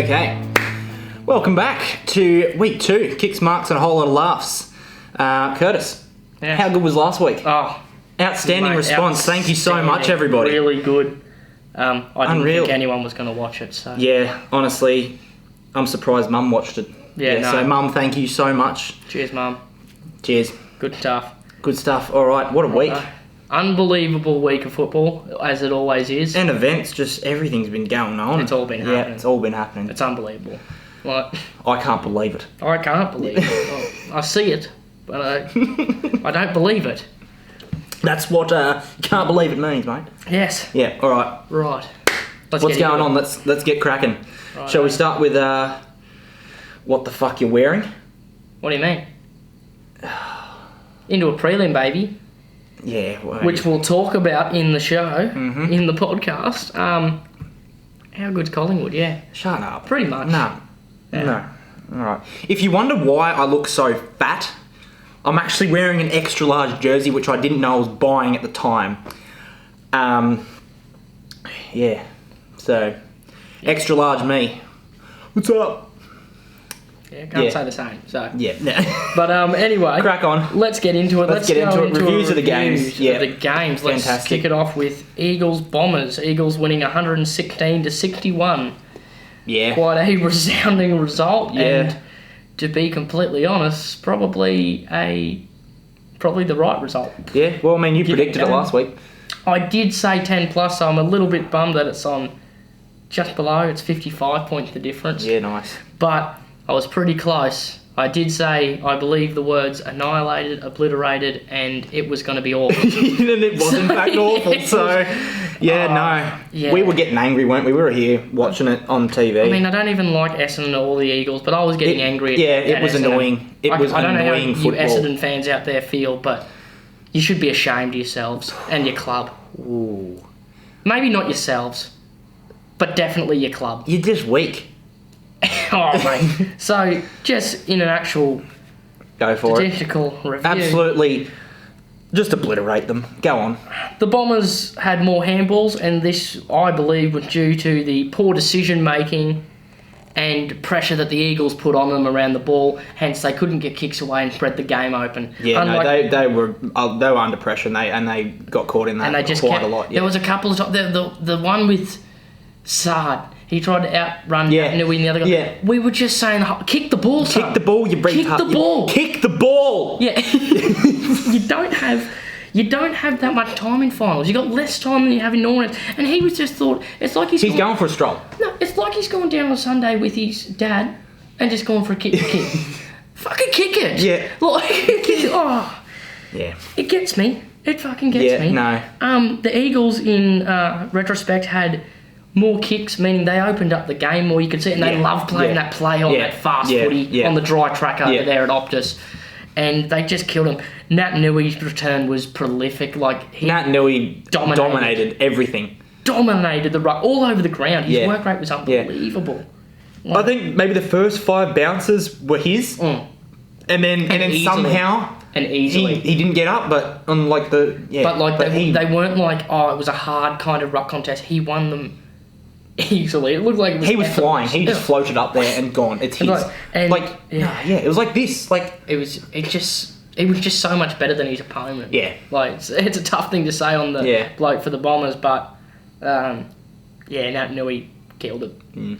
Okay, welcome back to week 2, kicks, marks and a whole lot of laughs. Curtis, how good was last week? Oh, outstanding response. Thank you so much, everybody. Really good. I didn't Unreal. think anyone was going to watch it. So Yeah, honestly, I'm surprised Mum watched it. No. So Mum, thank you so much. Cheers, Mum. Cheers. Good stuff. Good stuff. All right, what a week. Unbelievable week of football, as it always is. And events, just everything's been going on. It's all been happening. Yeah, it's all been happening. It's unbelievable. Like, I can't believe it. I can't believe it. I see it, but I don't believe it. That's what can't believe it means, mate. Yes. Yeah, all right. Right. What's going on? Let's get cracking. Right, Shall we start with what the fuck you're wearing? What do you mean? Into a prelim, baby. Yeah. Well, Which we'll talk about in the show, in the podcast. How good's Collingwood? Yeah. Shut up. Pretty much. No. Yeah. No. All right. If you wonder why I look so fat, I'm actually wearing an extra large jersey, which I didn't know I was buying at the time. Yeah. So, extra large me. What's up? Yeah, can't say the same. So Yeah. But anyway, Crack on. Let's get into it. Let's get into it. Reviews of the games. Yeah. The games. Let's Fantastic. kick it off with Eagles Bombers. Eagles winning 116-61. Yeah. Quite a resounding result. Yeah. And to be completely honest, probably the right result. Yeah. Well, I mean, you predicted it last week. I did say 10 plus, so I'm a little bit bummed that it's on just below. It's 55 points the difference. Yeah, nice. But I was pretty close. I did say, I believe the words annihilated, obliterated, and it was going to be awful. And it was in fact awful, so... Yeah, no. yeah. We were getting angry, weren't we? We were here watching it on TV. I mean, I don't even like Essendon or the Eagles, but I was getting angry at it was Essendon. annoying. It was I don't annoying know how football. you Essendon fans out there feel, but you should be ashamed of yourselves and your club. Ooh. Maybe not yourselves, but definitely your club. You're just weak. Oh, mate. So, just in an actual Go for it. statistical review. Absolutely. Just obliterate them. Go on. The Bombers had more handballs, and this, I believe, was due to the poor decision-making and pressure that the Eagles put on them around the ball. Hence, they couldn't get kicks away and spread the game open. Yeah, they were under pressure, and they got caught in that and they just quite a lot. Yeah. There was a couple of times. The one with Sard, he tried to outrun Nui and the other guy. Yeah. We were just saying, kick the ball, son. Kick the ball, you Kick the ball. Kick the ball! Yeah. You don't have that much time in finals. You got less time than you have in tournaments. And he was just thought, it's like he's going for a stroll. No, it's like he's going down on Sunday with his dad and just going for a kick. Fucking kick it. Yeah. Like, Yeah. it gets me. It fucking gets me. No. The Eagles, in retrospect, had more kicks, meaning they opened up the game more. You could see it, and they love playing that play on that fast footy on the dry track over there at Optus. And they just killed him. Nat Nui's return was prolific. Nat Nui dominated everything. Dominated the ruck all over the ground. His work rate was unbelievable. I think maybe the first 5 bounces were his, and then somehow easily he didn't get up. But on they weren't like it was a hard kind of ruck contest. He won them easily. It looked like he was flying. He just floated up there and gone. It's his. It was like this. It was just so much better than his opponent. Yeah. It's a tough thing to say on the bloke for the Bombers, but Nat Nui killed it.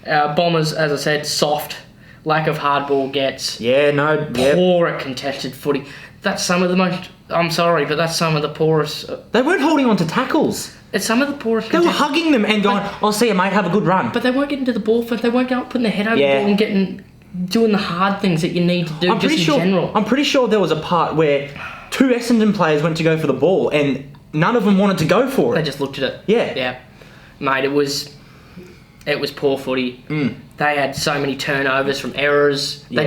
Bombers, as I said, soft, lack of hardball gets. Poor at contested footy. That's some of the most. I'm sorry, but that's some of the poorest. They weren't holding on to tackles. It's some of the poorest. They were hugging them and going, "I'll see you, mate. Have a good run." But they weren't getting to the ball first. They weren't going putting their head over the ball and doing the hard things that you need to do in general. I'm pretty sure there was a part where 2 Essendon players went to go for the ball and none of them wanted to go for it. They just looked at it. Yeah. Mate, it was poor footy. They had so many turnovers from errors. They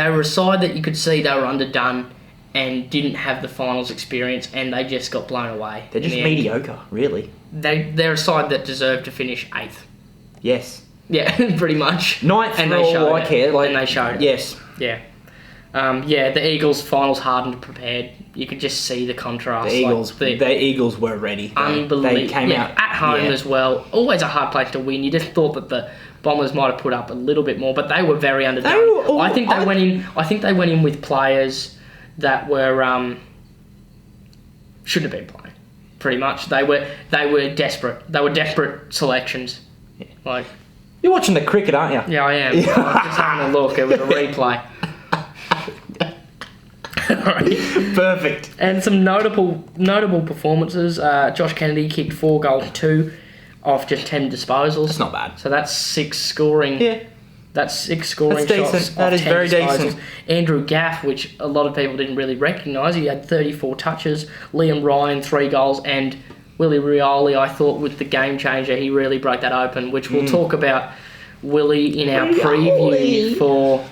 were a side that you could see they were underdone and didn't have the finals experience, and they just got blown away. They're just mediocre, really. They're a side that deserved to finish 8th. Yes. Yeah, pretty much. 9th, and they showed it. And they showed it. Yes. Yeah. The Eagles' finals hardened prepared. You could just see the contrast. The Eagles were ready. Unbelievable. They came out at home as well. Always a hard place to win. You just thought that the Bombers might have put up a little bit more, but they were very underdone. I think they went in with players that were shouldn't have been playing. Pretty much, they were desperate. They were desperate selections. Yeah. You're watching the cricket, aren't you? Yeah, I am. I was just having a look. It was a replay. Perfect. And some notable performances. Josh Kennedy kicked 4 goals, 2 off just 10 disposals. That's not bad. So that's 6 scoring. Yeah. That's 6 scoring that's shots. Decent. That is very disposals. decent. Andrew Gaff, which a lot of people didn't really recognise, he had 34 touches. Liam Ryan, 3 goals, and Willie Rioli, I thought, with the game changer, he really broke that open, which we'll talk about Willie in our preview for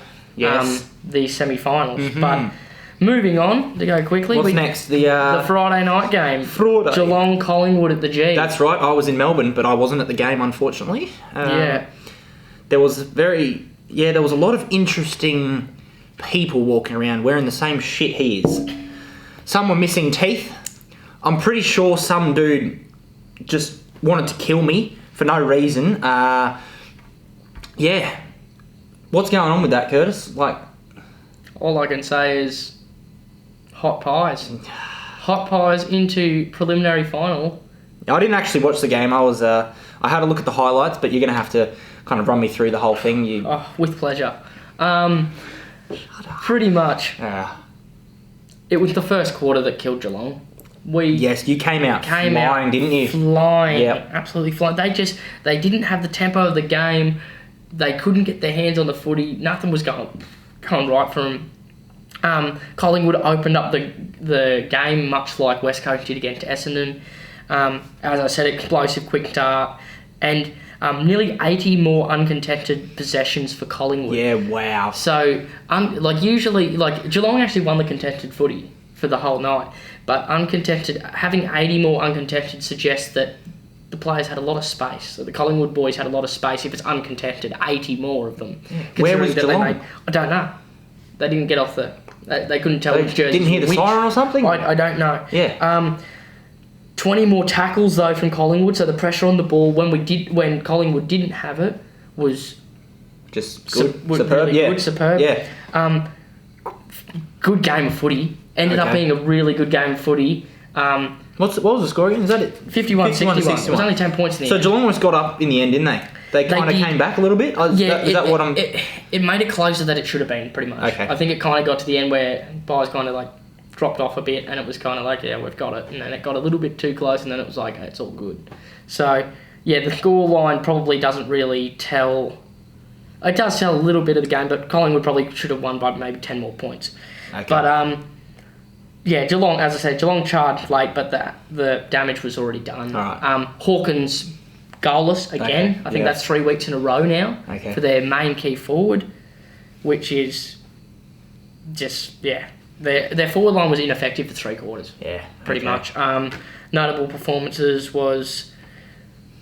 the semi-finals. Mm-hmm. But moving on, to go quickly. What's next? The Friday night game. Friday. Geelong Collingwood at the G. That's right. I was in Melbourne, but I wasn't at the game, unfortunately. There was a lot of interesting people walking around wearing the same shit he is. Some were missing teeth. I'm pretty sure some dude just wanted to kill me for no reason. What's going on with that, Curtis? All I can say is hot pies. Hot pies into preliminary final. I didn't actually watch the game. I had a look at the highlights, but you're going to have to kind of run me through the whole thing. With pleasure. Pretty much. It was the first quarter that killed Geelong. Yes, you came out flying, didn't you? Flying. Yep. Absolutely flying. They didn't have the tempo of the game. They couldn't get their hands on the footy. Nothing was going right for them. Collingwood opened up the game much like West Coast did against Essendon. As I said, explosive, quick start. And nearly 80 more uncontested possessions for Collingwood. Yeah, wow. So, usually, Geelong actually won the contested footy for the whole night. But having 80 more uncontested suggests that the players had a lot of space. So the Collingwood boys had a lot of space. If it's uncontested, 80 more of them. Yeah. Where was Geelong? I don't know. They didn't get off they couldn't tell which jersey. Didn't hear the siren or something? I don't know. Yeah. 20 more tackles though from Collingwood. So the pressure on the ball when Collingwood didn't have it was just good. Superb. Really good, superb. Yeah. Good game of footy. Ended up being a really good game of footy. What was the score again? Is that it? 51-61. It was only 10 points in the end. So Geelong almost got up in the end, didn't they? They kind of came back a little bit? It made it closer than it should have been, pretty much. Okay. I think it kind of got to the end where Byes kind of dropped off a bit and it was kind of we've got it. And then it got a little bit too close and then it was it's all good. So, the score line probably doesn't really tell... It does tell a little bit of the game, but Collingwood probably should have won by maybe 10 more points. Okay. But, Geelong, as I said, Geelong charged late, but the damage was already done. All right. Hawkins goalless again. Okay. I think that's 3 weeks in a row now for their main key forward, which is just, their forward line was ineffective for 3 quarters. Yeah. Pretty much. Notable performances was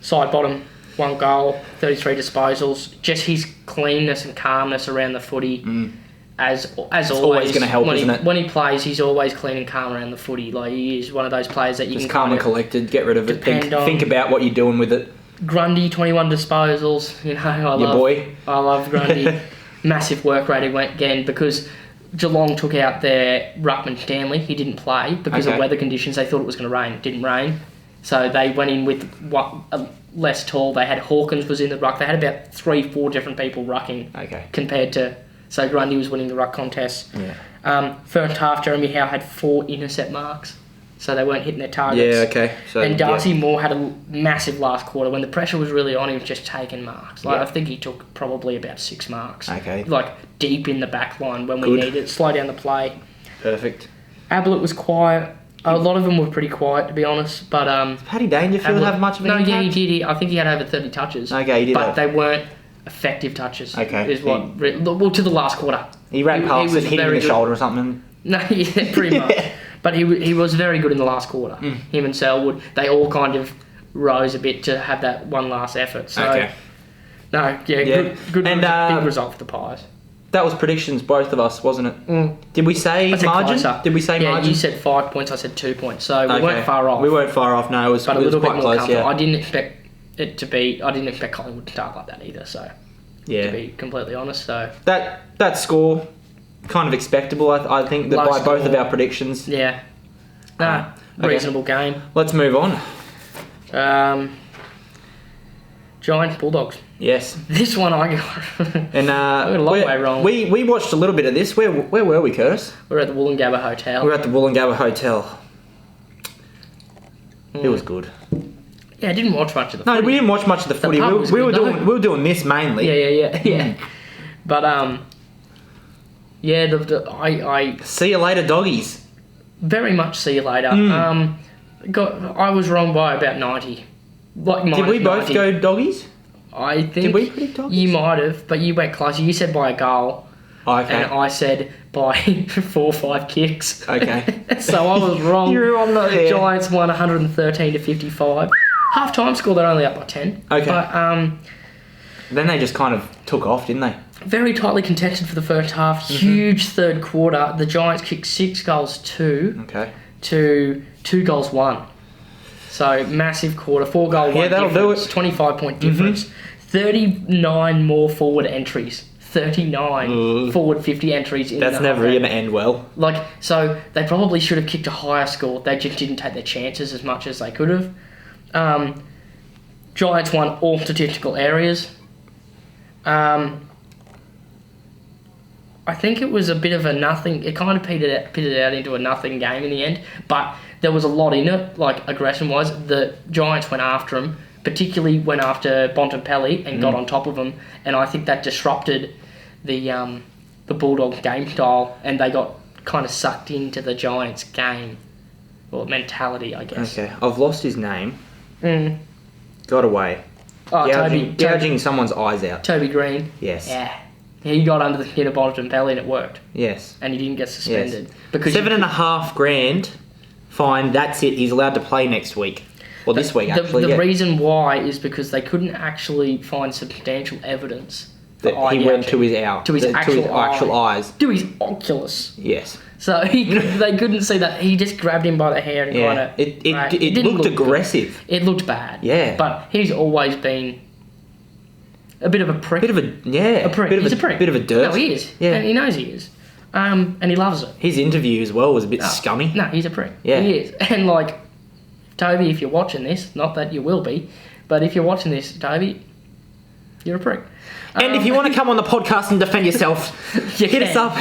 side bottom, 1 goal, 33 disposals. Just his cleanness and calmness around the footy. As always, always going to help, isn't it? When he plays, he's always clean and calm around the footy. He is one of those players that you just can calm and collected, get rid of it, think about what you're doing with it. Grundy, 21 disposals. I love Grundy. Massive work rate again because Geelong took out their ruckman Stanley. He didn't play because of weather conditions. They thought it was going to rain. It didn't rain. So they went in with less tall. They had Hawkins was in the ruck. They had about 3-4 different people rucking compared to... So Grundy was winning the ruck contest. Yeah. First half, Jeremy Howe had 4 intercept marks. So they weren't hitting their targets. Yeah, okay. So, and Darcy Moore had a massive last quarter. When the pressure was really on, he was just taking marks. I think he took probably about 6 marks. Okay. Deep in the back line when we needed it. Slow down the play. Perfect. Ablett was quiet. A lot of them were pretty quiet, to be honest. But Paddy Dangerfield have much of an impact? No, he did. I think he had over 30 touches. Okay, he did. But they weren't effective touches. Okay. Is what to the last quarter. He ran past it, hit him in the shoulder or something. No, pretty much. But he was very good in the last quarter. Him and Selwood, they all kind of rose a bit to have that one last effort. So, good and, big result for the Pies. That was predictions, both of us, wasn't it? Did we say margin? Did we say margin? Yeah, you said 5 points, I said 2 points. So we weren't far off. We weren't far off, no. It was, but a little bit more close, comfortable. I didn't expect Collingwood to start like that either, so... Yeah. To be completely honest, so... That score, kind of expectable, I think, that by both of our predictions. Yeah. Reasonable game. Let's move on. Giants Bulldogs. Yes. This one I got. And I got a long way wrong. We watched a little bit of this. Where were we, Curtis? We were at the Wollongabba Hotel. We were at the Wollongabba Hotel. It was good. Yeah, I didn't watch much of the footy. No, we didn't watch much of the footy. We were doing this mainly. Yeah. But I see you later, doggies. Very much see you later. I was wrong by about 90. Did we both go doggies? I think. Did we predict doggies? You might have, but you went closer. You said by a goal. Oh, okay. And I said by 4 or 5 kicks. Okay. So I was wrong. You were on the Giants won 113-55. Half-time score, they're only up by 10. Okay. But then they just kind of took off, didn't they? Very tightly contested for the first half. Huge third quarter. The Giants kicked 6 goals 2. Okay. To 2 goals 1. So massive quarter. 4 goal 1 that'll difference. do it. 25-point difference. 39 more forward entries. 39 forward 50 entries in That's never going to end well. So they probably should have kicked a higher score. They just didn't take their chances as much as they could have. Giants won all statistical areas. I think it was a bit of a nothing. It kind of pitted out into a nothing game in the end, but there was a lot in it, aggression-wise. The Giants went after them, particularly went after Bontempelli and got on top of them, and I think that disrupted the Bulldogs game style, and they got kind of sucked into the Giants game, or mentality, I guess. Okay, I've lost his name. Got away. Oh, gouging someone's eyes out. Toby Green. Yes. Yeah. He got under the skin of Bontempelli and it worked. Yes. And he didn't get suspended. Yes. Because $7,500 fine, that's it. He's allowed to play next week. Well, this week, actually. The reason why is because they couldn't actually find substantial evidence that he went to his actual eyes. To his oculus. Yes. So they couldn't see that. He just grabbed him by the hair and kind of... It looked aggressive. It looked bad. Yeah. But he's always been a bit of a prick. A prick. He's a prick. Bit of a dirt. No, he is. Yeah. And he knows he is. And he loves it. His interview as well was a bit scummy. No, he's a prick. Yeah. He is. And Toby, if you're watching this, not that you will be, but if you're watching this, Toby, you're a prick. And if you want to come on the podcast and defend yourself, hit us up.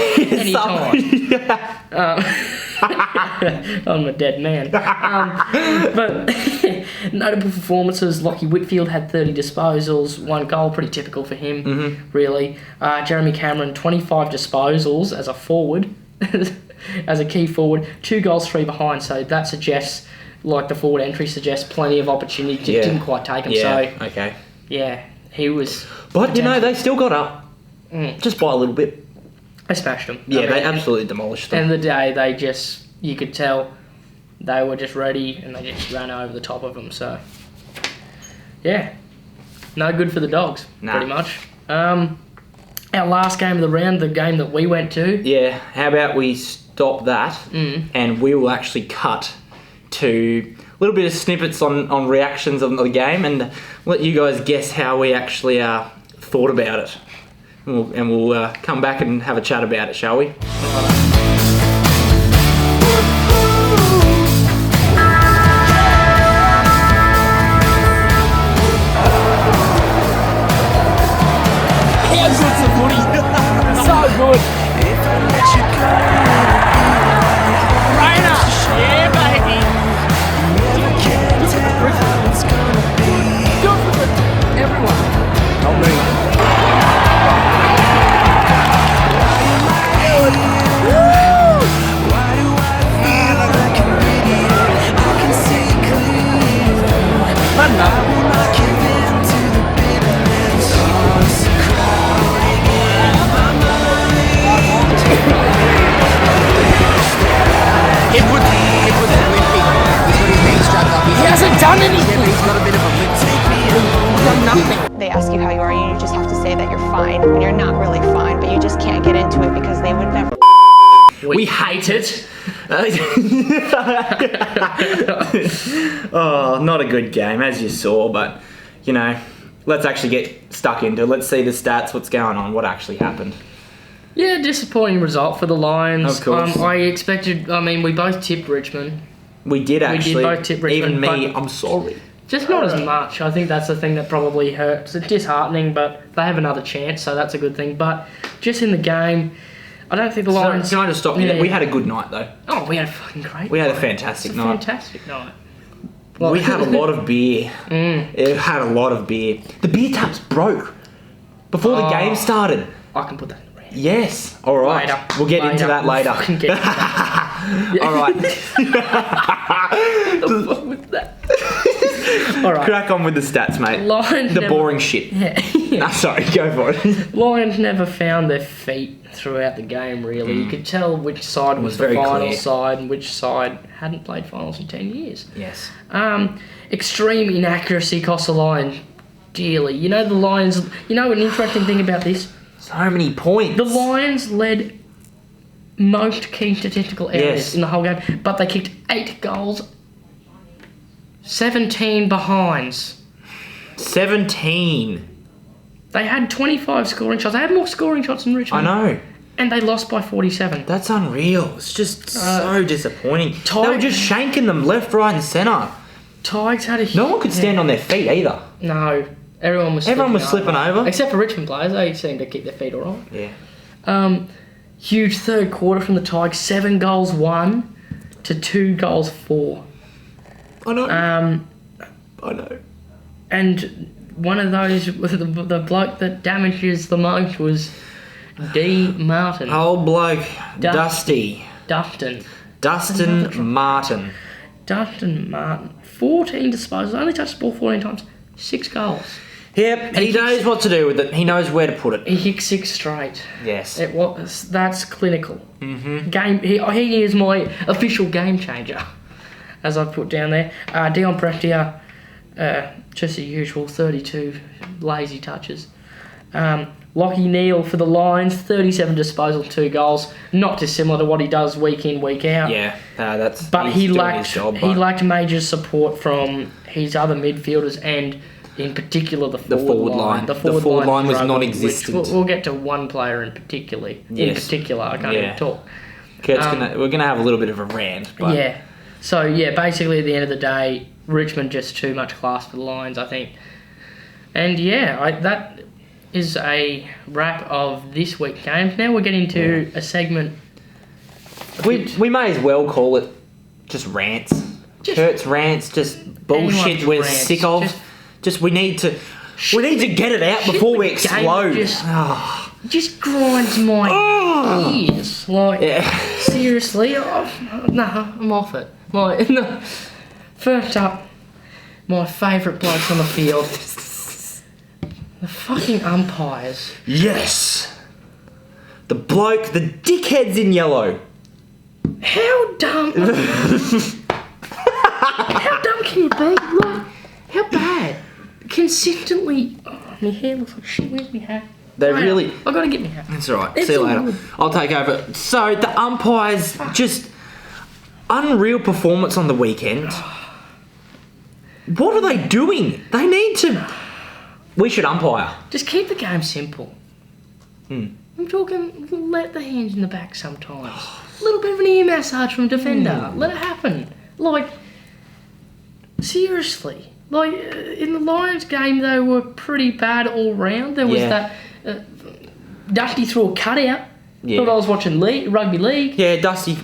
I'm a dead man. But notable performances, Lockie Whitfield had 30 disposals, 1 goal, pretty typical for him, really. Jeremy Cameron, 25 disposals as a forward, as a key forward, 2 goals, 3 behind, so that suggests, the forward entry suggests plenty of opportunity, just didn't quite take them, okay. Yeah, he was... But, they still got up, just by a little bit. They smashed them. Yeah, they absolutely demolished them. End of the day, you could tell they were just ready and they just ran over the top of them. So, yeah, no good for the Dogs, pretty much. Our last game of the round, the game that we went to. Yeah, how about we stop that and we will actually cut to a little bit of snippets on reactions of the game and let you guys guess how we actually thought about it. And we'll come back and have a chat about it, shall we? So good. Rainer. Yeah, baby. Do it for everyone. Not me. They ask you how you are, you just have to say that you're fine when you're not really fine, but you just can't get We hate it. Oh, not a good game, as you saw, but, let's actually get stuck into it. Let's see the stats, what's going on, what actually happened. Yeah, disappointing result for the Lions. Of course. We both tipped Richmond. We did actually. We did both tip Richmond. Even me, I'm sorry. Just not as much. I think that's the thing that probably hurts. It's disheartening, but they have another chance, so that's a good thing. But just in the game, I don't think the Lions... Can I just stop you there? We had a good night, though. Oh, we had a fucking great night. We had a fantastic night. Fantastic night. We had a lot of beer. It had a lot of beer. The beer taps broke before the game started. I can put that in the rant. Yes. All right. Later. We'll get into that later. We'll fucking get into that. All right. The fuck was that? All right. Crack on with the stats, mate. Lions boring shit. Yeah. No, sorry. Go for it. Lions never found their feet throughout the game, really. You could tell which side was the final side and which side hadn't played finals in 10 years. Yes. Extreme inaccuracy cost the Lions dearly. The Lions... an interesting thing about this? So many points. The Lions led most key statistical areas in the whole game, but they kicked 8 goals, 17 behinds. 17. They had 25 scoring shots. They had more scoring shots than Richmond. I know. And they lost by 47. That's unreal. It's just so disappointing. They were just shanking them left, right and centre. Tigers had a... No one could stand on their feet either. No. Everyone was slipping over. Except for Richmond players. They seemed to keep their feet all right. Yeah. Huge third quarter from the Tigers. 7 goals 1 to 2 goals 4. I know. I know. And one of those, the bloke that damages the most was D. Martin. Old bloke. Dustin Martin. Dustin Martin. 14 disposals. Only touched the ball 14 times. 6 goals. Yep, he knows what to do with it. He knows where to put it. He hit 6 straight. Yes. That's clinical. Mm-hmm. He is my official game changer, as I've put down there. Dion Prestia, just the usual, 32 lazy touches. Lachie Neale for the Lions, 37 disposals, 2 goals. Not dissimilar to what he does week in, week out. Yeah, that's. But he lacked major support from his other midfielders and, in particular, the forward line. The forward line was non-existent. We'll get to one player in particular. I can't even talk. We're gonna have a little bit of a rant. But. Yeah. So basically at the end of the day, Richmond just too much class for the Lions, I think. And that is a wrap of this week's games. Now we're getting to a segment. We may as well call it just rants. Kurt's rants, just bullshit we're sick of. We need to get it out before we explode. Just grinds my ears. Seriously, I'm off it. First up, my favourite blokes on the field. The fucking umpires. Yes! The dickheads in yellow. How dumb... How dumb can you be? How bad? Consistently... Oh, my hair looks like shit. Where's my hat? I've got to get my hat. That's alright. See you later. Good. I'll take over. So, the umpires, just... Unreal performance on the weekend. What are they doing? They need to... We should umpire. Just keep the game simple. I'm talking, let the hands in the back sometimes. A little bit of an ear massage from defender. Let it happen. Seriously. In the Lions game, they were pretty bad all round. There was that... Dusty threw a cutout. Yeah. Thought I was watching rugby league. Yeah, Dusty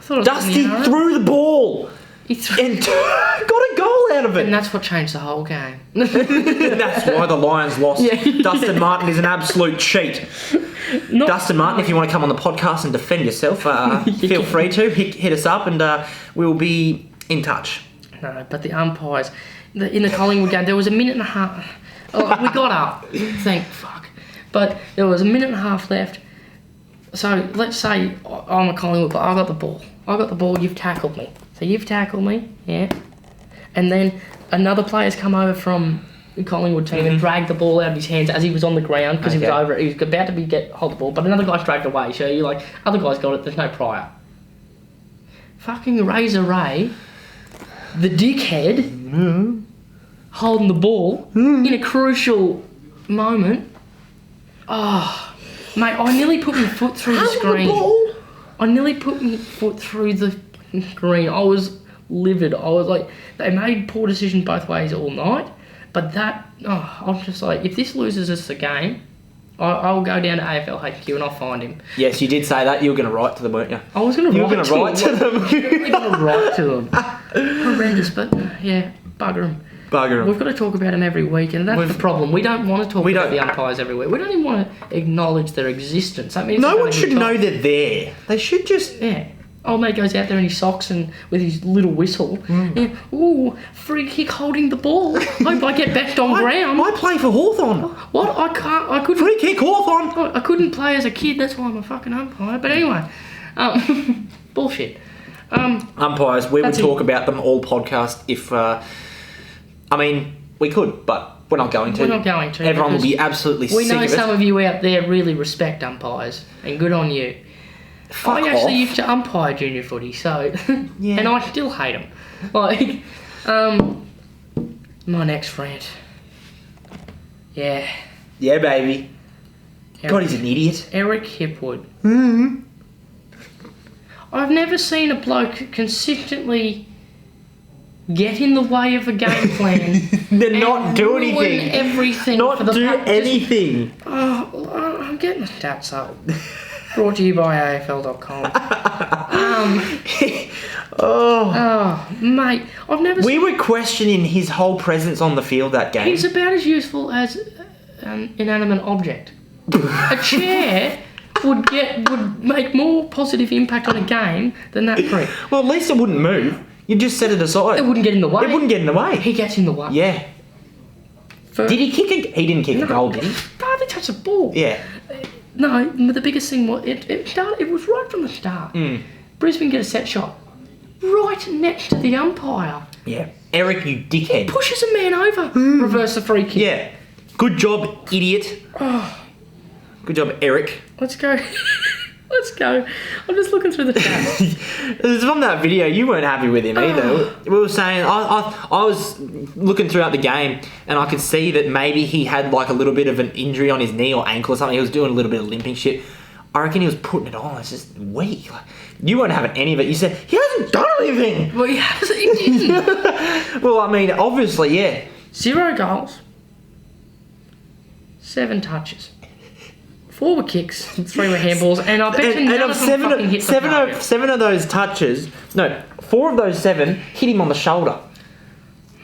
threw the ball. And got a goal out of it. And that's what changed the whole game. That's why the Lions lost. Dustin Martin is an absolute cheat. Dustin Martin, if you want to come on the podcast and defend yourself, feel free to. Hit us up and we'll be in touch. No, but the umpires... In the Collingwood game, there was a minute and a half... we got up. Thank fuck. But there was a minute and a half left. So let's say I'm a Collingwood player. I got the ball. You've tackled me. So you've tackled me, yeah. And then another player's come over from Collingwood team and dragged the ball out of his hands as he was on the ground because he was over it. He was about to hold the ball, but another guy's dragged away. So you're like, other guys got it. There's no prior. Fucking Razor Ray, the dickhead, holding the ball in a crucial moment. Oh, mate, I nearly put my foot through the screen. I nearly put my foot through the screen. I was livid. I was like, they made poor decisions both ways all night. But I'm just like, if this loses us the game, I'll go down to AFL HQ and I'll find him. Yes, you did say that. You were going to write to them, weren't you? I was going to write to them. You were going to write to them. I was really going to write to them. Horrendous, but yeah, bugger them. Bugger them. We've got to talk about them every week, and that's the problem. We don't want to talk about the umpires every week. We don't even want to acknowledge their existence. That means no one should know they're there. They should just... Yeah. Old mate goes out there in his socks and with his little whistle. Yeah, ooh, free kick holding the ball. Hope I get backed on ground. I play for Hawthorn. What? I couldn't. Free kick Hawthorn. I couldn't play as a kid. That's why I'm a fucking umpire. But anyway, bullshit. Umpires. We would talk about them all podcast if. I mean, we could, but we're not going to. We're not going to. Everyone will be absolutely sick of it. We know some of you out there really respect umpires, and good on you. Fuck I actually off. used to umpire junior footy, so Yeah. and I still hate them. Like, my next rant. Yeah. Yeah, baby. God, he's an idiot. Eric Hipwood. I've never seen a bloke consistently get in the way of a game plan. Then not do ruin anything. Everything. Not for the do anything. I'm getting the stats up. Brought to you by AFL.com. Oh, mate, I've never. We were questioning his whole presence on the field that game. He's about as useful as an inanimate object. A chair would make more positive impact on a game than that prick. Well, at least it wouldn't move. You just set it aside. It wouldn't get in the way. It wouldn't get in the way. He gets in the way. Yeah. Did he kick a... He didn't kick a goal, did he? No, they touched the ball. Yeah. No, the biggest thing was it was right from the start. Brisbane get a set shot right next to the umpire. Yeah. Eric, you dickhead. He pushes a man over. Reverse the free kick. Yeah. Good job, idiot. Oh. Good job, Eric. Let's go. Let's go. I'm just looking through the chat. It was from that video. You weren't happy with him either. We were saying... I was looking throughout the game and I could see that maybe he had like a little bit of an injury on his knee or ankle or something. He was doing a little bit of limping shit. I reckon he was putting it on. It's just weak. Like, you weren't having any of it. You said, he hasn't done anything. Well, he hasn't. He didn't. Well, I mean, obviously, yeah. 0 goals. 7 touches. 4 were kicks, 3 were handballs, and I bet you none of them fucking hit the target. 7 of those touches, no, 4 of those 7 hit him on the shoulder.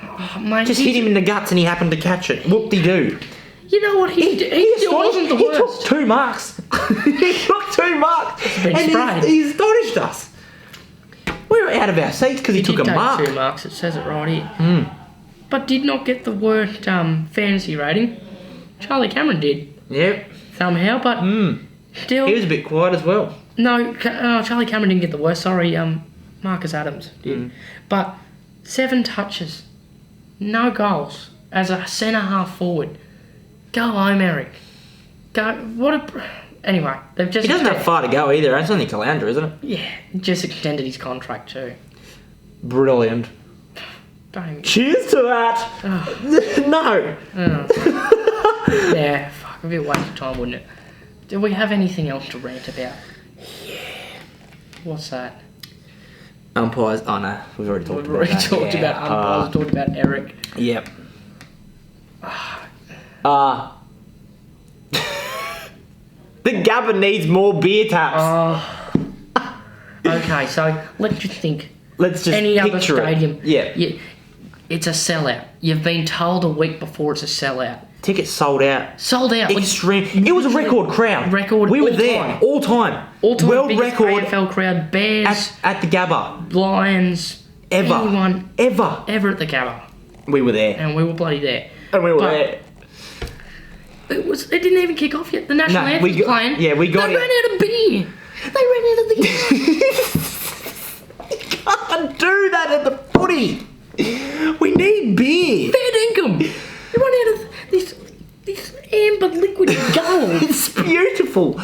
Oh, mate, Just hit him in the guts and he happened to catch it. Whoop-de-doo. You know what? He still wasn't the worst. He took 2 marks. He took 2 marks. And he astonished us. We were out of our seats because he took a mark. 2 marks, it says it right here. But did not get the worst fantasy rating. Charlie Cameron did. Yep. Somehow, but still... He was a bit quiet as well. No, Charlie Cameron didn't get the worst. Sorry, Marcus Adams did. But 7 touches. No goals. As a centre-half forward. Go home, Eric. Go... Anyway, they've just... He doesn't have far to go either. It's only Calander, isn't it? Yeah, just extended his contract too. Brilliant. Don't... Cheers to that! Oh. No! Oh. Yeah, fuck. It'd be a waste of time, wouldn't it? Do we have anything else to rant about? Yeah. What's that? Umpires. Oh no, we've already talked about that. We've already talked about umpires, talked about Eric. Yep. The Gabba needs more beer taps. Okay, so let's just think. Let's just any other picture stadium. it. Yeah. It's a sellout. You've been told a week before it's a sellout. Tickets sold out. Sold out. Extreme. It was a record crowd. Record. We were all there time. all time. All time. World biggest record AFL crowd. Bears. at the Gabba. Lions. Ever. Anyone. Ever. Ever at the Gabba. We were there. And we were bloody there. And we were there. It didn't even kick off yet. The national anthem's playing. Yeah, we got They it. ran out of beer. They ran out of the You can't do that at the footy. We need beer. fair dinkum. You run but liquid gold. It's beautiful.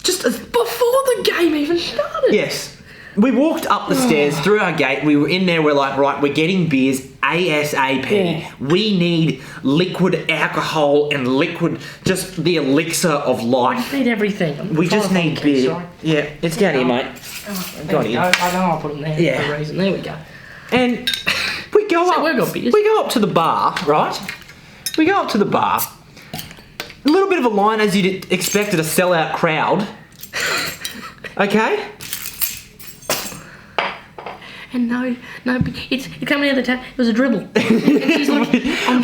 Just Before the game even started. Yes. We walked up the stairs through our gate. We were in there. We're like, right, we're getting beers ASAP. Yeah. We need liquid alcohol and liquid, just the elixir of life. We need everything. We just need beer. Sorry. Yeah, it's down here, mate. Got it. I know I'll put them there Yeah. for a reason. There we go. And we go up. we've got beers. We go up to the bar, right? We go up to the bar. A little bit of a line, as you'd expect at a sellout crowd. Okay. And no, it's coming out of the tap. It was a dribble. And she's like,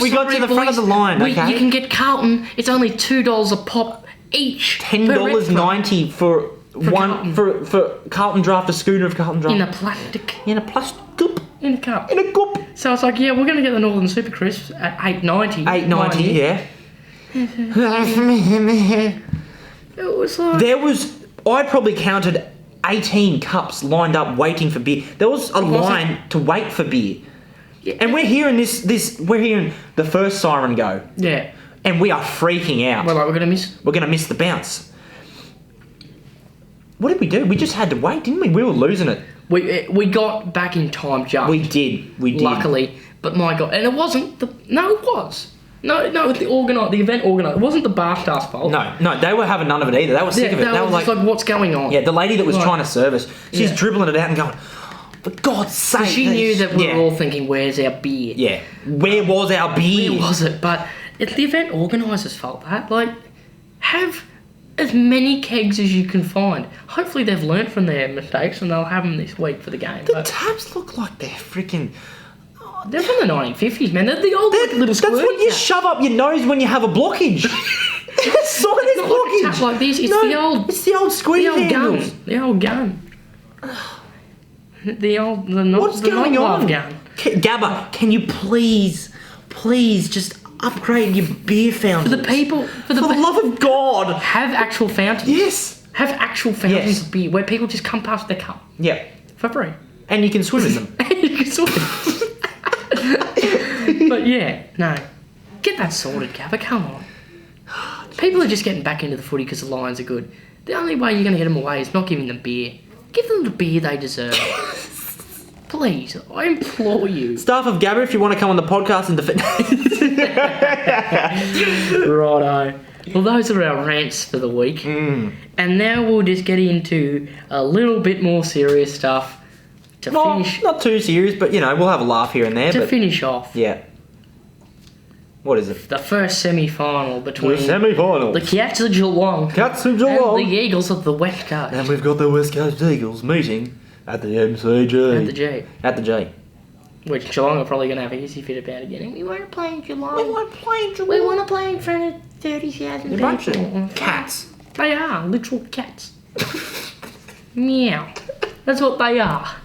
we got to the front of the line. Okay. You can get Carlton. It's only $2 a pop each. $10.90 for one Carlton. for Carlton draft, a schooner of Carlton draft. In a plastic. In a plastic cup. In a cup. In a cup. So it's like, yeah, we're going to get the Northern Super Crisps at $8.90. $8.90, yeah. It was like... I probably counted 18 cups lined up waiting for beer. There was a line to wait for beer. Yeah. And we're hearing we're hearing the first siren go. Yeah. And we are freaking out. We're like, we're going to miss the bounce. What did we do? We just had to wait, didn't we? We were losing it. We got back in time just. We did. Luckily. But my God. And it wasn't the... No, it was. No, the event organizer. It wasn't the bar staff's fault. No, they were having none of it either. They were sick of it. They were like, what's going on? Yeah, the lady that was trying to serve us, she's dribbling it out and going, for God's sake. She knew that we were all thinking, where's our beer? Yeah. Where was our beer? Where was it? But it's the event organizer's fault, that. Like, have as many kegs as you can find. Hopefully they've learnt from their mistakes and they'll have them this week for the game. The tabs look like they're freaking... They're from the 1950s, man. They're the old little squirty. That's what you shove up your nose when you have a blockage. It's not this blockage. Like, like this. It's the old. It's the old squeeze handles. The old gun. What's going on? Gun. Gabba, can you please just upgrade your beer fountains? For the people. For the love of God. Have actual fountains. Yes. Have actual fountains of beer where people just come past their cup. Yeah. For free. And you can swim in them. And you can swim. But yeah, no. Get that sorted, Gabba. Come on. People are just getting back into the footy because the Lions are good. The only way you're going to get them away is not giving them beer. Give them the beer they deserve. Please, I implore you. Staff of Gabba, if you want to come on the podcast and defend... Righto. Well, those are our rants for the week. And now we'll just get into a little bit more serious stuff. Finish, not too serious, but, we'll have a laugh here and there. To finish off. Yeah. What is it? The first semi-final between the Cats of Geelong and the Eagles of the West Coast. And we've got the West Coast Eagles meeting at the MCG. At the G. Which Geelong are probably going to have an easy fit about again. We want to play in Geelong. We want to play in front of 30,000 people. A bunch of cats. They are literal cats. Meow. That's what they are.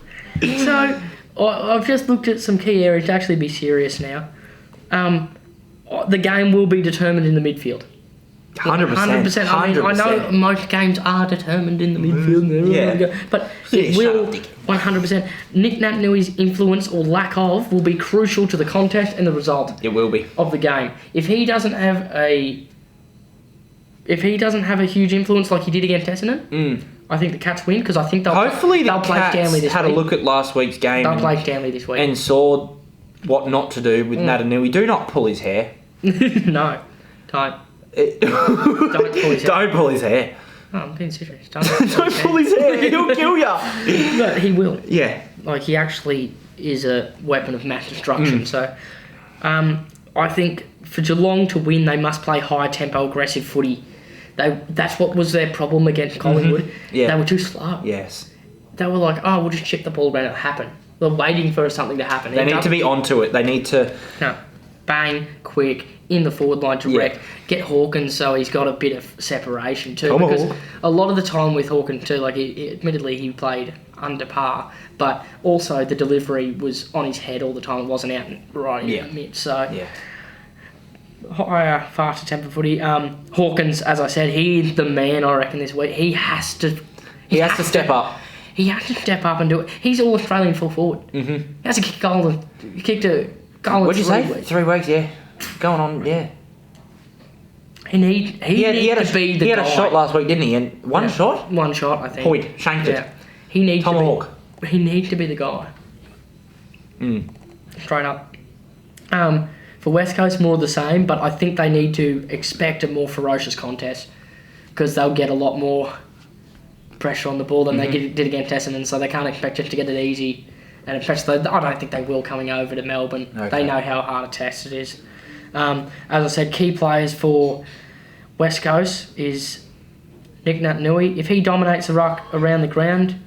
So, I've just looked at some key areas to actually be serious now. The game will be determined in the midfield. 100%. I mean, I know most games are determined in the midfield. But it will 100%. Nick Naitanui influence or lack of will be crucial to the contest and the result. It will be. Of the game. If he doesn't have a huge influence like he did against Essendon, I think the Cats win because I think they'll play Stanley this week. Had a look at last week's game. They'll play Stanley this week and saw what not to do with Naitanui. Do not pull his hair. No, don't. Don't pull his hair. Don't pull his hair. No, I'm being serious. Don't pull his hair. He'll kill you. But he will. Yeah. Like he actually is a weapon of mass destruction. So, I think for Geelong to win, they must play high tempo, aggressive footy. That's what was their problem against Collingwood. Yeah. They were too slow. Yes. They were like, we'll just chip the ball around. It'll happen. They're waiting for something to happen. They need to be onto it. They need to... No. Bang, quick, in the forward line direct. Yeah. Get Hawkins so he's got a bit of separation too. Because a lot of the time with Hawkins too, like admittedly he played under par, but also the delivery was on his head all the time. It wasn't out right in the mid. So higher, faster tempo footy. Hawkins, as I said, he's the man I reckon this week. He has to step up. He has to step up and do it. He's all Australian full forward. He has to kick goal and kick to goal. What'd you say? 3 weeks, yeah. Going on, yeah. He had a shot last week, didn't he? And one shot? One shot, I think. Point. Shanked it. He needs Tomahawk. He needs to be the guy. Straight up. For West Coast, more of the same, but I think they need to expect a more ferocious contest because they'll get a lot more pressure on the ball than they did against Essendon, so they can't expect it to get it easy. And especially, I don't think they will coming over to Melbourne. Okay. They know how hard a test it is. As I said, key players for West Coast is Nick Naitanui. If he dominates the ruck around the ground,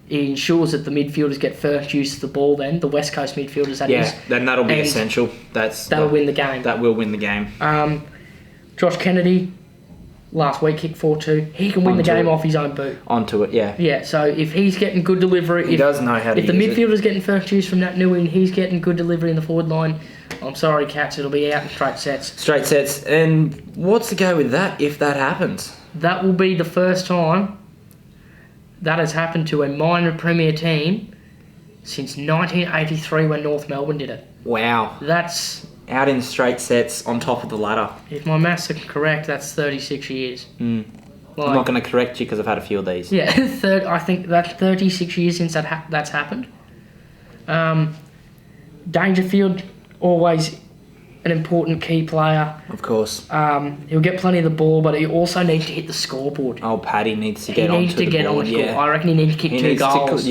he ensures that the midfielders get first use of the ball then, the West Coast midfielders, that is. Yeah, then that'll be essential. That'll win the game. That will win the game. Josh Kennedy, last week, kicked 4-2. He can win the game off his own boot. Onto it, yeah. Yeah, so if he's getting good delivery... He does know how to use it. If the midfielder's getting first use from Naitanui and he's getting good delivery in the forward line, I'm sorry, Cats, it'll be out in straight sets. Straight sets. And what's the go with that if that happens? That will be the first time that has happened to a minor Premier team since 1983 when North Melbourne did it. Wow. That's... out in straight sets on top of the ladder. If my maths are correct, that's 36 years. I'm not going to correct you because I've had a few of these. Yeah, I think that's 36 years since that's happened. Dangerfield, always an important key player. Of course. He'll get plenty of the ball, but he also needs to hit the scoreboard. Oh, Paddy needs to get on the board. Yeah. I reckon he needs to kick 2 goals.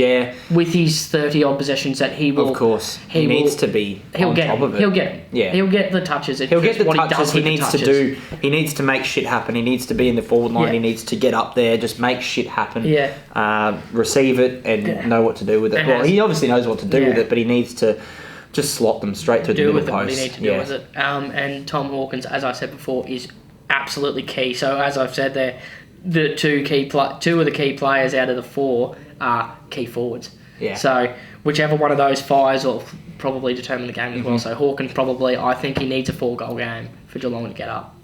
With his 30-odd possessions that he will... Of course. He needs to be on top of it. He'll get it. Yeah. He'll get the touches. He'll get the touches he needs to do. He needs to make shit happen. He needs to be in the forward line. Yeah. He needs to get up there, just make shit happen. Yeah. Receive it and know what to do with it. Well, he obviously knows what to do with it, but he needs to... just slot them straight to the middle post. What you need to do with it. And Tom Hawkins, as I said before, is absolutely key. So as I've said there, the two of the key players out of the 4 are key forwards. Yeah. So whichever one of those fires will probably determine the game as well. So Hawkins probably, I think he needs a 4-goal game for Geelong to get up.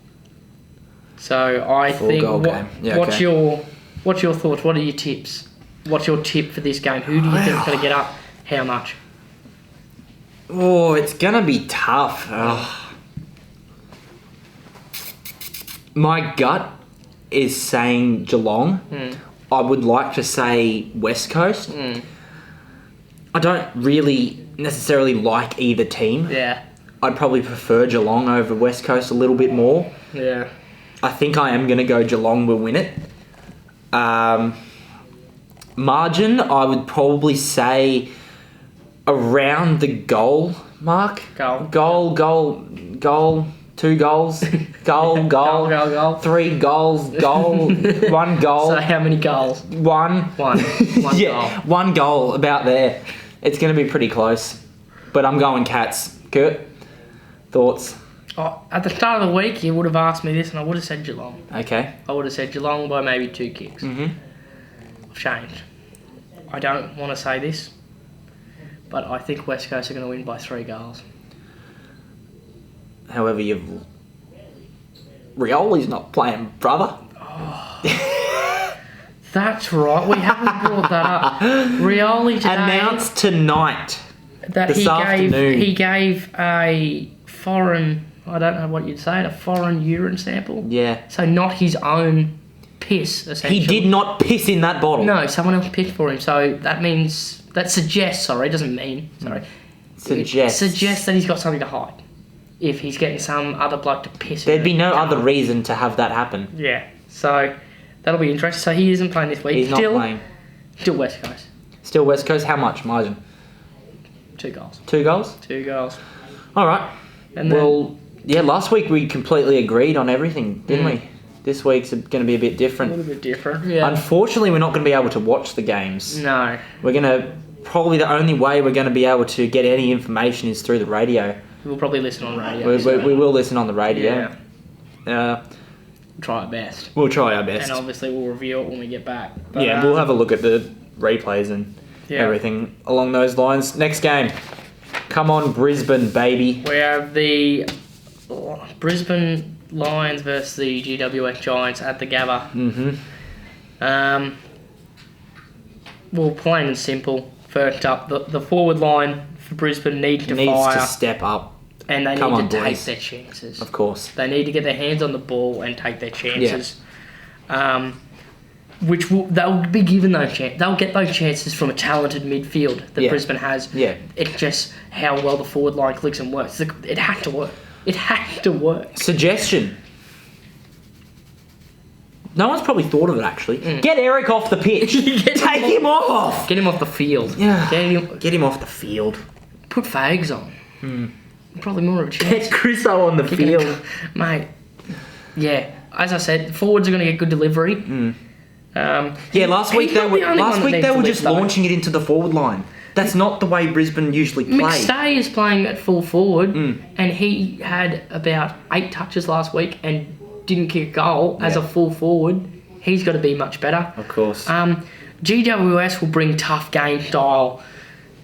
So I think, what's your thoughts? What are your tips? What's your tip for this game? Who do you think is going to get up? How much? Oh, it's going to be tough. My gut is saying Geelong. I would like to say West Coast. I don't really necessarily like either team. Yeah. I'd probably prefer Geelong over West Coast a little bit more. Yeah. I think I am going to go Geelong will win it. Margin, I would probably say... around the goal mark. Goal. 2 goals. Goal. 3 goals. Goal. 1 goal. So how many goals? 1. One Yeah, goal. 1 goal, about there. It's going to be pretty close. But I'm going Cats. Kurt, thoughts? Oh, at the start of the week, you would have asked me this and I would have said Geelong. Okay. I would have said Geelong by maybe 2 kicks. I've changed. I don't want to say this, but I think West Coast are going to win by 3 goals. However, Rioli's not playing, brother. Oh, that's right. We haven't brought that up. Rioli today announced tonight that this afternoon. He gave a foreign, I don't know what you'd say, a foreign urine sample. Yeah. So not his own piss, essentially. He did not piss in that bottle. No, someone else pissed for him. So that means... that suggests, doesn't mean, suggests that he's got something to hide. If he's getting some other bloke to piss There'd be no other reason to have that happen. Yeah, so that'll be interesting. So he isn't playing this week. He's not playing. Still West Coast. Still West Coast. How much margin? 2 goals. 2 goals? 2 goals. All right. And last week we completely agreed on everything, didn't we? This week's going to be a bit different. A little bit different, yeah. Unfortunately, we're not going to be able to watch the games. No. We're going to... probably the only way we're going to be able to get any information is through the radio. We'll probably listen on radio. We will listen on the radio. Yeah. Try our best. We'll try our best. And obviously we'll review it when we get back. But, we'll have a look at the replays and everything along those lines. Next game. Come on, Brisbane, baby. We have the Brisbane Lions versus the GWS Giants at the Gabba. Well, plain and simple. First up, the forward line for Brisbane needs to step up And they need to take their chances. Of course. They need to get their hands on the ball and take their chances. Yeah. They'll be given those chances. They'll get those chances from a talented midfield that Brisbane has. Yeah. It's just how well the forward line clicks and works. It had to work. It had to work. Suggestion. No one's probably thought of it, actually. Get Eric off the pitch. Take him off. Get him off the field. Yeah. Get him off the field. Put Fags on. Probably more of a chance. Get Chriso on the field. Mate. Yeah. As I said, forwards are going to get good delivery. Last week they were just launching it into the forward line. That's not the way Brisbane usually play. McStay is playing at full forward, and he had about 8 touches last week and didn't kick a goal as a full forward. He's got to be much better. Of course. GWS will bring tough game style,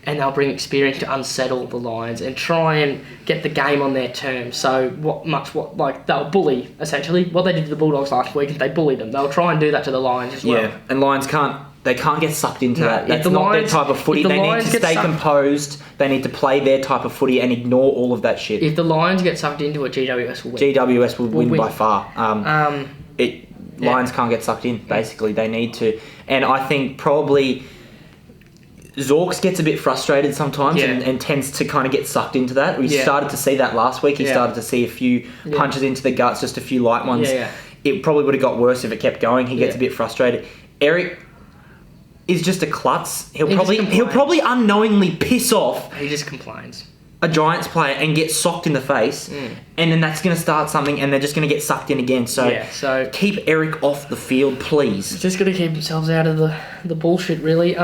and they'll bring experience to unsettle the Lions and try and get the game on their terms. So they'll bully, essentially. What they did to the Bulldogs last week, they bullied them. They'll try and do that to the Lions as well. Yeah, and Lions can't get sucked into that. That's not their type of footy. They need to stay composed. They need to play their type of footy and ignore all of that shit. If the Lions get sucked into it, GWS will win. GWS will win by far. Lions can't get sucked in, basically. They need to. And I think probably Zorks gets a bit frustrated sometimes and tends to kind of get sucked into that. We started to see that last week. He started to see a few punches into the guts, just a few light ones. It probably would have got worse if it kept going. He gets a bit frustrated. Eric is just a klutz. He'll probably unknowingly piss off. He just complains. A Giants player and get socked in the face, and then that's going to start something, and they're just going to get sucked in again. So keep Eric off the field, please. Just got to keep themselves out of the bullshit, really.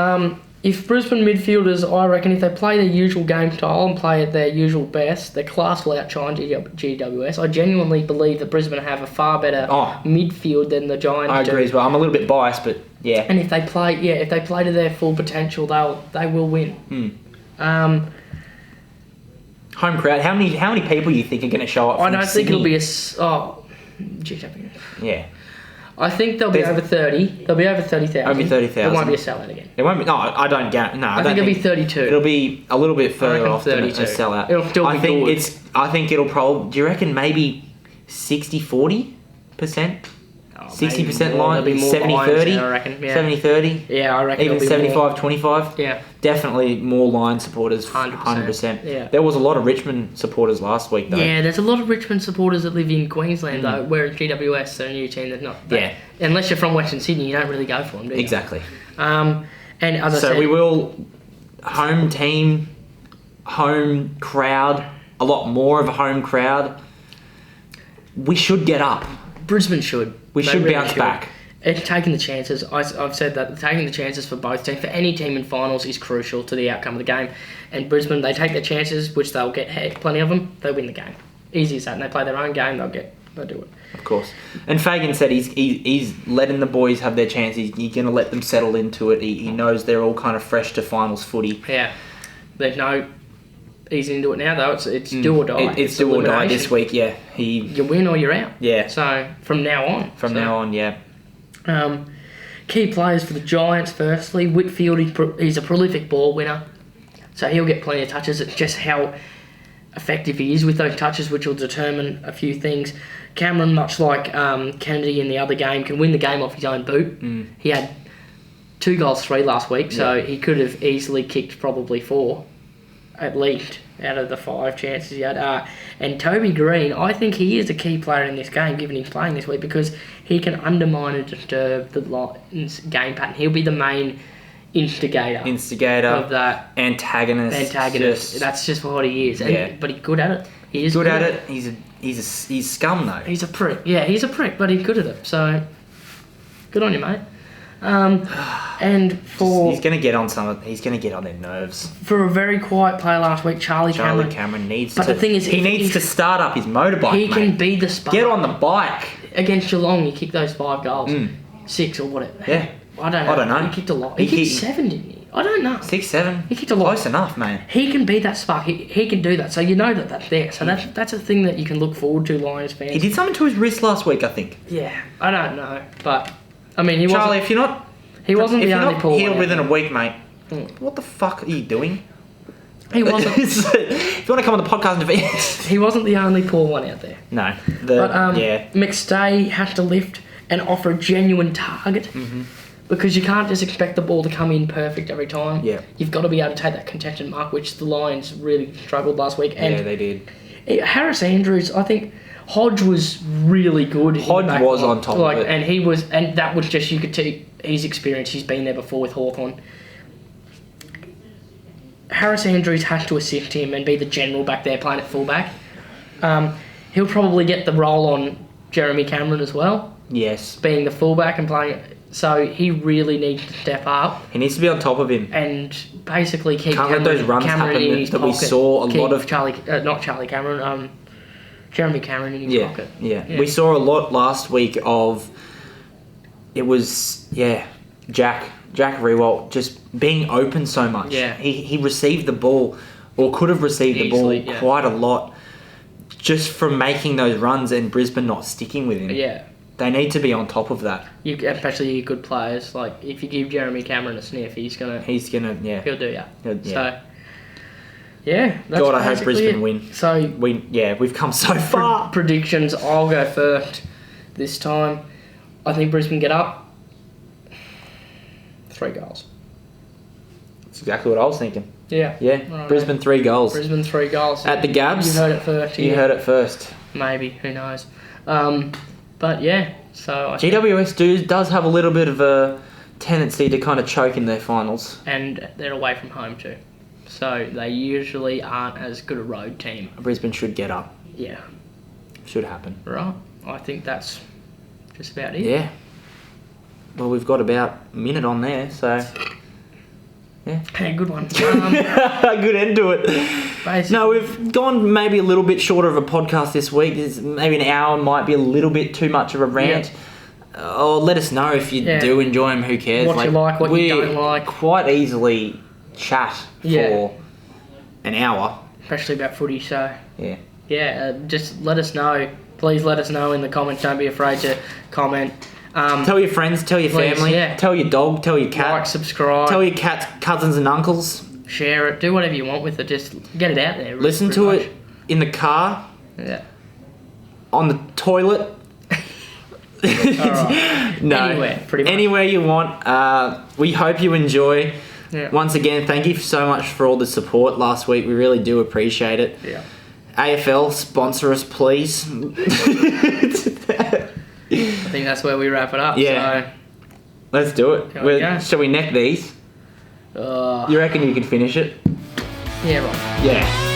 If Brisbane midfielders, I reckon, if they play their usual game style and play at their usual best, their class will outshine GWS. I genuinely believe that Brisbane have a far better midfield than the Giants do. I agree as well. I'm a little bit biased, but yeah. And if they play to their full potential, they will win. Home crowd. How many people you think are going to show up? I don't think it'll be Yeah. I think they'll be over 30. They'll be over 30,000. Over 30,000. It won't be a sellout again. It won't be. No, I don't get. No, I think it'll be 32. It'll be a little bit further off than a sellout. It'll still be good. I think it'll probably. Do you reckon maybe 60-40%? 60% line, 70-30? I reckon, yeah. 70-30? Yeah, I reckon. Even 75-25? Yeah. Definitely more Lion supporters, 100%. Yeah. There was a lot of Richmond supporters last week, though. Yeah, there's a lot of Richmond supporters that live in Queensland, though, whereas GWS, they're a new team that's not... Unless you're from Western Sydney, you don't really go for them, do you? Exactly. And as I said... So we will... Home team, home crowd, a lot more of a home crowd. We should get up. Brisbane should. We should bounce back. And taking the chances, I've said that taking the chances for both teams, for any team in finals, is crucial to the outcome of the game. And Brisbane, they take their chances, which they'll get plenty of them. They win the game. Easy as that. And they play their own game. They'll do it. Of course. And Fagan said he's letting the boys have their chance. He's going to let them settle into it. He knows they're all kind of fresh to finals footy. Yeah. There's no easy into it now, though. It's do or die. It's do or die this week, yeah. You win or you're out. Yeah. So, from now on. Yeah. Key players for the Giants, firstly. Whitfield, he's a prolific ball winner. So, he'll get plenty of touches. It's just how effective he is with those touches, which will determine a few things. Cameron, much like Kennedy in the other game, can win the game off his own boot. He had 2 goals, 3 last week, so he could have easily kicked probably 4. At least, out of the 5 chances he had. And Toby Green, I think he is a key player in this game, given he's playing this week, because he can undermine and disturb the Lions' game pattern. He'll be the main instigator of that. Antagonist. That's just what he is. But he's good at it. He is good at it. He's scum, though. He's a prick. Yeah, he's a prick, but he's good at it. So, good on you, mate. And he's going to get on he's going to get on their nerves. For a very quiet player last week, Charlie Cameron needs to. But the thing is, he needs to start up his motorbike. He can be the spark. Get on the bike. Against Geelong, he kicked those 5 goals, 6 or whatever. Yeah, I don't know. He kicked a lot. He kicked 7, didn't he? I don't know. 6, 7. He kicked a lot. Close enough, man. He can be that spark. He can do that. So you know that's there. So that's a thing that you can look forward to, Lions fans. He did something to his wrist last week, I think. Yeah, I don't know, but I mean, he wasn't. Charlie, if you're not. He wasn't the only Paul. Healed within a week, mate. What the fuck are you doing? He wasn't. If you want to come on the podcast and defend... He wasn't the only poor one out there. No. McStay has to lift and offer a genuine target because you can't just expect the ball to come in perfect every time. Yeah. You've got to be able to take that contention mark, which the Lions really struggled last week. And they did. Harris Andrews, I think Hodge was really good. Hodge was on top of it. And he was, and that was just, you could see his experience. He's been there before with Hawthorn. Harris Andrews has to assist him and be the general back there playing at fullback. He'll probably get the role on Jeremy Cameron as well. Yes. Being the fullback and playing. So he really needs to step up. He needs to be on top of him. And basically keep Can't let those runs Cameron happen in his that pocket. we saw a lot of... Jeremy Cameron in his pocket. Yeah. We saw a lot last week of... It was, Jack Riewoldt just being open so much. Yeah. He received the ball, or could have received Easily, the ball quite a lot, just from making those runs and Brisbane not sticking with him. Yeah. They need to be on top of that. Especially your good players. Like, if you give Jeremy Cameron a sniff, he'll do ya. So, yeah. That's God, I hope Brisbane win. So we've come so far. Predictions, I'll go first this time. I think Brisbane get up. 3 goals. That's exactly what I was thinking. Yeah. Yeah. Brisbane 3 goals. Brisbane 3 goals. At the Gabs. You heard it first. You heard it first. Maybe. Who knows? But yeah. So GWS does have a little bit of a tendency to kind of choke in their finals. And they're away from home too. So they usually aren't as good a road team. Brisbane should get up. Yeah. Should happen. Right. I think that's just about it. Yeah. Well, we've got about a minute on there, so... Yeah. Hey, good one. Good end to it. Basically. No, we've gone maybe a little bit shorter of a podcast this week. Maybe an hour might be a little bit too much of a rant. Yeah. Or let us know if you do enjoy them. Who cares? What you like, what you don't like. Quite easily chat for an hour. Especially about footy, so... Yeah. Yeah, just let us know. Please let us know in the comments. Don't be afraid to comment. Tell your friends, tell your family, tell your dog, tell your cat. Like, subscribe. Tell your cat's cousins and uncles. Share it. Do whatever you want with it. Just get it out there. Listen to it in the car. Yeah. On the toilet. Right. No. Anywhere, pretty much. Anywhere you want. We hope you enjoy. Yeah. Once again, thank you so much for all the support last week. We really do appreciate it. Yeah. AFL, sponsor us, please. I think that's where we wrap it up. Yeah. So. Let's do it. Shall we neck these? You reckon you could finish it? Yeah, right. Yeah.